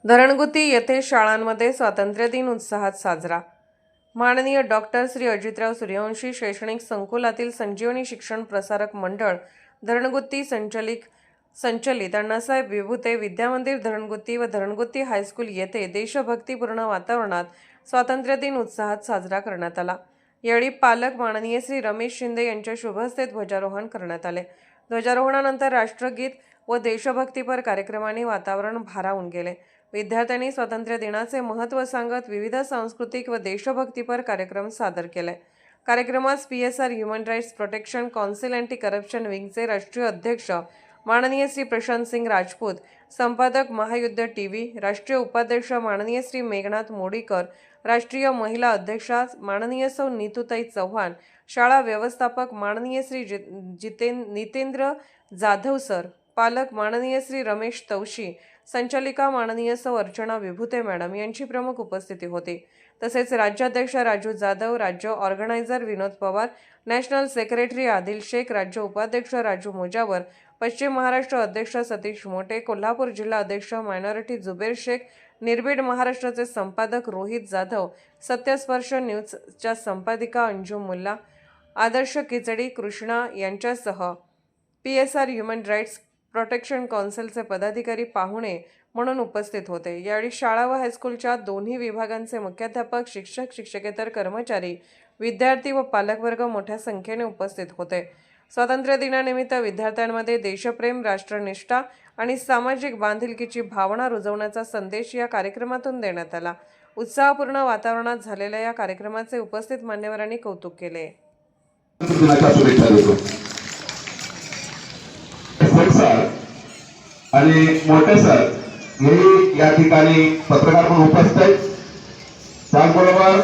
धरणगुती येथे शाळांमध्ये स्वातंत्र्य दिन उत्साहात साजरा। माननीय डॉक्टर श्री अजितराव सूर्यवंशी शैक्षणिक संकुलातील संजीवनी शिक्षण प्रसारक मंडळ धरणगुती संचलित अण्णासाहेब विभुते विद्यामंदिर धरणगुती व धरणगुती हायस्कूल येथे देशभक्तीपूर्ण वातावरणात स्वातंत्र्य दिन उत्साहात साजरा करण्यात आला। यावेळी पालक माननीय श्री रमेश शिंदे यांच्या शुभ हस्ते ध्वजारोहण करण्यात आले। ध्वजारोहणानंतर राष्ट्रगीत व देशभक्तीपर कार्यक्रमाने वातावरण भारावून गेले। विद्यार्थ्यांनी स्वातंत्र्य दिनाचे महत्त्व सांगत विविध सांस्कृतिक व देशभक्तीपर कार्यक्रम सादर केले। कार्यक्रमात PSR human rights protection council anti corruption विंगचे राष्ट्रीय अध्यक्ष माननीय श्री प्रशांत सिंग राजपूत, संपादक महायुद्ध टीव्ही, राष्ट्रीय उपाध्यक्ष माननीय श्री मेघनाथ मोडीकर, राष्ट्रीय महिला अध्यक्षा माननीय सौ नीतूताई चव्हाण, शाळा व्यवस्थापक माननीय श्री नितेंद्र जाधव सर, पालक माननीय श्री रमेश तवशी, संचालिका माननीय सौ अर्चना विभुते मॅडम यांची प्रमुख उपस्थिती होती। तसेच राज्याध्यक्ष राजू जाधव, राज्य ऑर्गनायझर विनोद पवार, नॅशनल सेक्रेटरी आदिल शेख, राज्य उपाध्यक्ष राजू मुजावर, पश्चिम महाराष्ट्र अध्यक्ष सतीश मोटे, कोल्हापूर जिल्हा अध्यक्ष मायनॉरिटी जुबेर शेख, निर्भीड महाराष्ट्राचे संपादक रोहित जाधव, सत्यस्पर्श न्यूजच्या संपादिका अंजुम मुल्ला, आदर्श किचडी कृष्णा यांच्यासह PSR ह्युमन राईट्स प्रोटेक्शन काउन्सिलचे पदाधिकारी पाहुणे म्हणून उपस्थित होते। यावेळी शाळा व हायस्कूलच्या दोन्ही विभागांचे मुख्याध्यापक, शिक्षक, शिक्षकेतर कर्मचारी, विद्यार्थी व पालकवर्ग मोठ्या संख्येने उपस्थित होते। स्वातंत्र्य दिनानिमित्त विद्यार्थ्यांमध्ये देशप्रेम, राष्ट्रनिष्ठा आणि सामाजिक बांधिलकीची भावना रुजवण्याचा संदेश या कार्यक्रमातून देण्यात आला। उत्साहपूर्ण वातावरणात झालेल्या या कार्यक्रमाचे उपस्थित मान्यवरांनी कौतुक केले। आणि मोठे सर हे या ठिकाणी पत्रकार पण उपस्थित आहेत, त्याचबरोबर